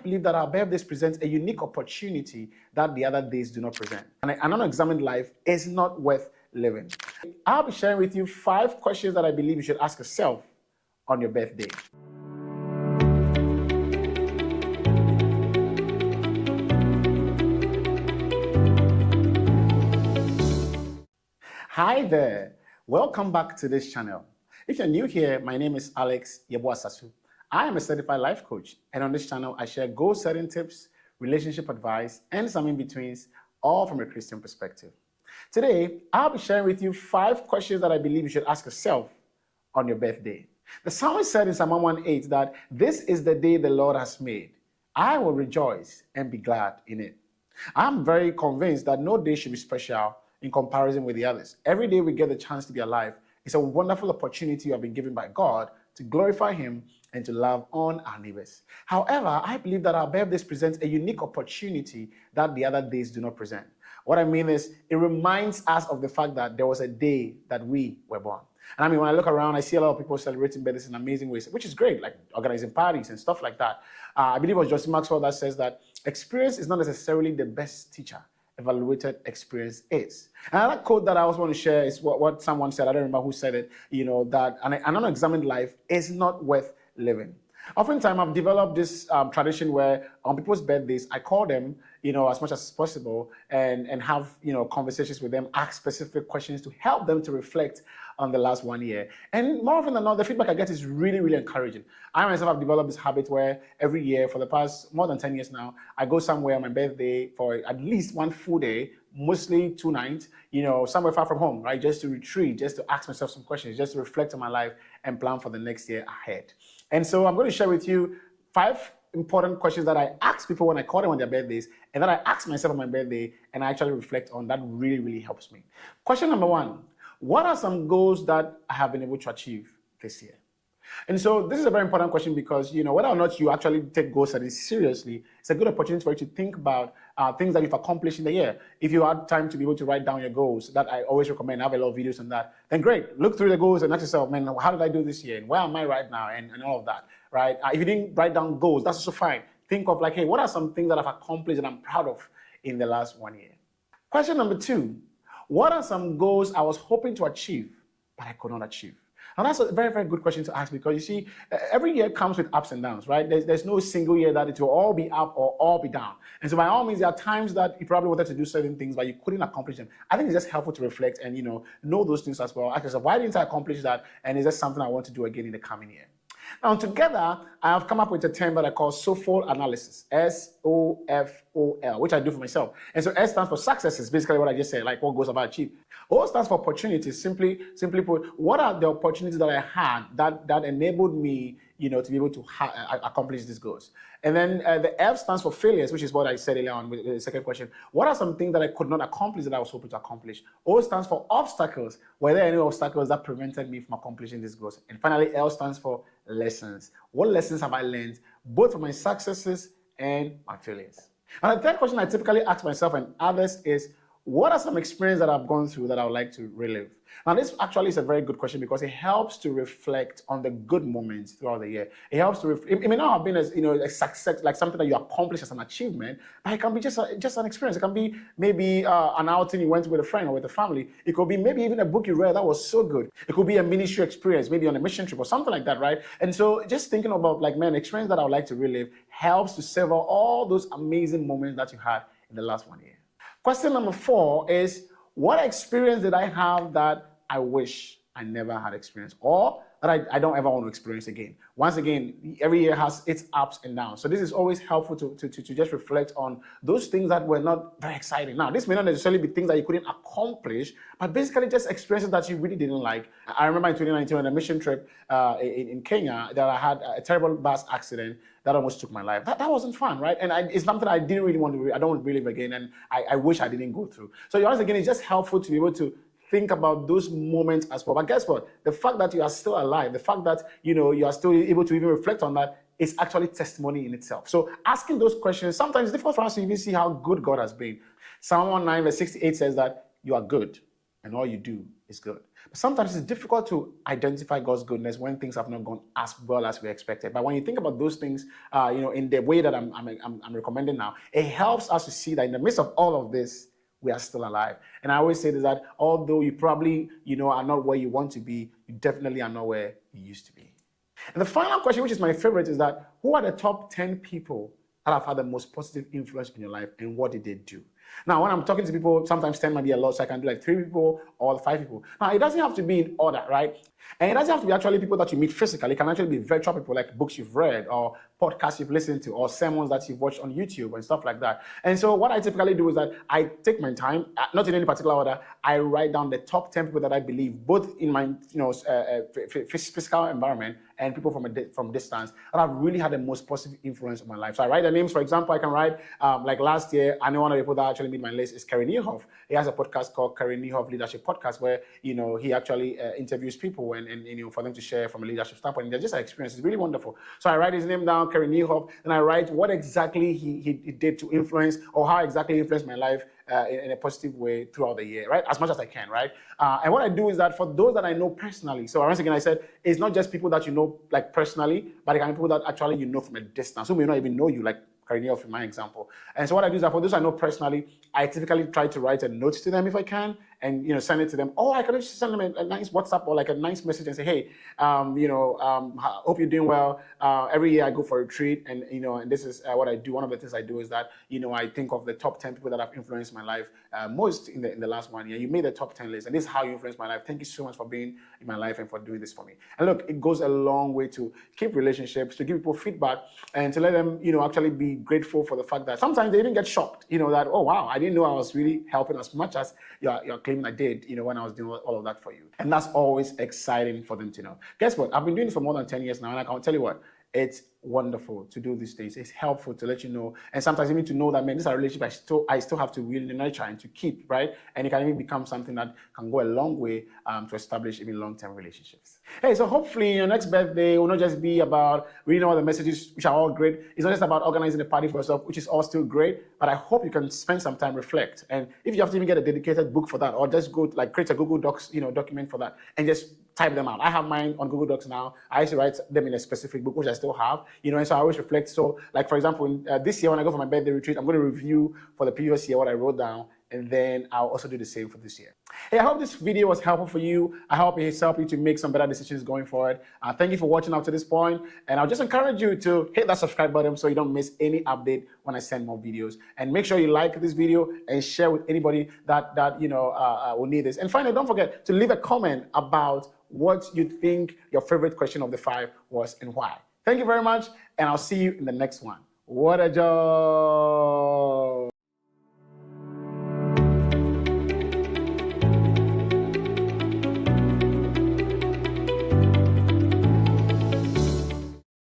believe that our birthdays present a unique opportunity that the other days do not present. And an unexamined life is not worth living. I'll be sharing with you 5 questions that I believe you should ask yourself on your birthday. Hi there, welcome back to this channel. If you're new here, my name is Yeboah Sasu. I am a certified life coach, and on this channel I share goal setting tips, relationship advice, and some in-betweens, all from a Christian perspective. Today, I'll be sharing with you 5 questions that I believe you should ask yourself on your birthday. The psalmist said in Psalm 118 that this is the day the Lord has made. I will rejoice and be glad in it. I'm very convinced that no day should be special in comparison with the others. Every day we get the chance to be alive. It's a wonderful opportunity you have been given by God to glorify Him and to love on our neighbors. However, I believe that our birthdays present a unique opportunity that the other days do not present. What I mean is, it reminds us of the fact that there was a day that we were born. And I mean, when I look around, I see a lot of people celebrating birthdays in amazing ways, which is great, like organizing parties and stuff like that. I believe it was Justin Maxwell that says that experience is not necessarily the best teacher. Evaluated experience is. Another quote that I also want to share is what someone said. I don't remember who said it. That an unexamined life is not worth living. Oftentimes, I've developed this tradition where on people's birthdays, I call them, as much as possible and have, conversations with them, ask specific questions to help them to reflect on the last 1 year. And more often than not, the feedback I get is really, really encouraging. I myself have developed this habit where every year for the past more than 10 years now, I go somewhere on my birthday for at least one full day, mostly 2 nights, somewhere far from home, right? Just to retreat, just to ask myself some questions, just to reflect on my life and plan for the next year ahead. And so I'm going to share with you 5 important questions that I ask people when I call them on their birthdays and that I ask myself on my birthday and I actually reflect on. That really, really helps me. Question number 1, what are some goals that I have been able to achieve this year? And so this is a very important question because, whether or not you actually take goal setting seriously, it's a good opportunity for you to think about things that you've accomplished in the year. If you had time to be able to write down your goals, that I always recommend, I have a lot of videos on that, then great. Look through the goals and ask yourself, man, how did I do this year? And where am I right now? And all of that, right? If you didn't write down goals, that's also fine. Think of hey, what are some things that I've accomplished and I'm proud of in the last 1 year? Question number 2, what are some goals I was hoping to achieve, but I could not achieve? And that's a very, very good question to ask because you see, every year comes with ups and downs, right? There's no single year that it will all be up or all be down. And so by all means, there are times that you probably wanted to do certain things, but you couldn't accomplish them. I think it's just helpful to reflect and, know those things as well. Ask yourself, why didn't I accomplish that? And is that something I want to do again in the coming year? Now, together, I have come up with a term that I call SOFOL analysis, SOFOL, which I do for myself. And so S stands for successes, basically what I just said, like what goals have I achieved. O stands for opportunities, simply put, what are the opportunities that I had that enabled me, to be able to accomplish these goals. And then the F stands for failures, which is what I said earlier on with the second question. What are some things that I could not accomplish that I was hoping to accomplish? O stands for obstacles. Were there any obstacles that prevented me from accomplishing these goals? And finally, L stands for lessons. What lessons have I learned, both from my successes and my failures? And the third question I typically ask myself and others is, what are some experiences that I've gone through that I would like to relive? Now, this actually is a very good question because it helps to reflect on the good moments throughout the year. It helps to, it may not have been as, a success, like something that you accomplished as an achievement, but it can be just an experience. It can be maybe an outing you went with a friend or with a family. It could be maybe even a book you read that was so good. It could be a ministry experience, maybe on a mission trip or something like that, right? And so just thinking about experience that I would like to relive helps to savor all those amazing moments that you had in the last 1 year. Question number 4 is, what experience did I have that I wish I never had experienced or that I don't ever want to experience again? Once again, every year has its ups and downs. So this is always helpful to just reflect on those things that were not very exciting. Now, this may not necessarily be things that you couldn't accomplish, but basically just experiences that you really didn't like. I remember in 2019 on a mission trip in Kenya that I had a terrible bus accident that almost took my life. That wasn't fun, right? And it's something I didn't really want to, I don't want to relive again, and I wish I didn't go through. So once again, it's just helpful to be able to think about those moments as well. But guess what? The fact that you are still alive, the fact that you are still able to even reflect on that is actually testimony in itself. So asking those questions, sometimes it's difficult for us to even see how good God has been. Psalm 119 verse 68 says that you are good. and all you do is good. But sometimes it's difficult to identify God's goodness when things have not gone as well as we expected. But when you think about those things, in the way that I'm recommending now, it helps us to see that in the midst of all of this, we are still alive. And I always say this, that although you probably, are not where you want to be, you definitely are not where you used to be. And the final question, which is my favorite, is that who are the top 10 people that have had the most positive influence in your life, and what did they do? Now, when I'm talking to people, sometimes 10 might be a lot, so I can do like 3 people or 5 people. Now, it doesn't have to be in order, right? And it doesn't have to be actually people that you meet physically. It can actually be virtual people, like books you've read or podcasts you've listened to or sermons that you've watched on YouTube and stuff like that. And so what I typically do is that I take my time, not in any particular order, I write down the top 10 people that I believe, both in my physical environment and people from distance, that have really had the most positive influence on my life. So I write their names. For example, I can write, like last year, I know one of the people that actually made my list is Kerry Niehoff. He has a podcast called Kerry Niehoff Leadership Podcast, where, he actually interviews people and for them to share from a leadership standpoint. And they're just an experience. It's really wonderful. So I write his name down, Kerry Niehoff, and I write what exactly he did to influence, or how exactly he influenced my life in a positive way throughout the year, right? As much as I can, right? And what I do is that for those that I know personally, so once again, I said, it's not just people that you know, like personally, but it can be people that actually you know from a distance, who may not even know you, like Kerry Niehoff in my example. And so what I do is that for those I know personally, I typically try to write a note to them if I can, and send it to them. Or I can just send them a nice WhatsApp or like a nice message and say, hey, hope you're doing well. Every year I go for a retreat, and this is what I do. One of the things I do is that I think of the top 10 people that have influenced my life most in the last 1 year. You made the top 10 list, and this is how you influenced my life. Thank you so much for being in my life and for doing this for me. And look, it goes a long way to keep relationships, to give people feedback, and to let them actually be grateful for the fact that sometimes they even get shocked, that, oh wow, I didn't know I was really helping as much as you're claiming I did, when I was doing all of that for you. And that's always exciting for them to know. Guess what? I've been doing this for more than 10 years now, and I can tell you what, it's wonderful to do these things. It's helpful to let you know, and sometimes even to know that, man, this is a relationship I still have to really nurture and to keep, right? And it can even become something that can go a long way to establish even long-term relationships. Hey, so hopefully your next birthday will not just be about reading all the messages, which are all great. It's not just about organizing a party for yourself, which is all still great, but I hope you can spend some time, reflect. And if you have to even get a dedicated book for that, or just go create a Google Docs, document for that, and just type them out. I have mine on Google Docs now. I used to write them in a specific book, which I still have, and so I always reflect. So, like, for example, this year when I go for my birthday retreat, I'm going to review for the previous year what I wrote down, and then I'll also do the same for this year. Hey, I hope this video was helpful for you. I hope it helped you to make some better decisions going forward. Thank you for watching up to this point, and I'll just encourage you to hit that subscribe button so you don't miss any update when I send more videos. And make sure you like this video and share with anybody that will need this. And finally, don't forget to leave a comment about what you think your favorite question of the 5 was and why. Thank you very much, and I'll see you in the next one. What a joy!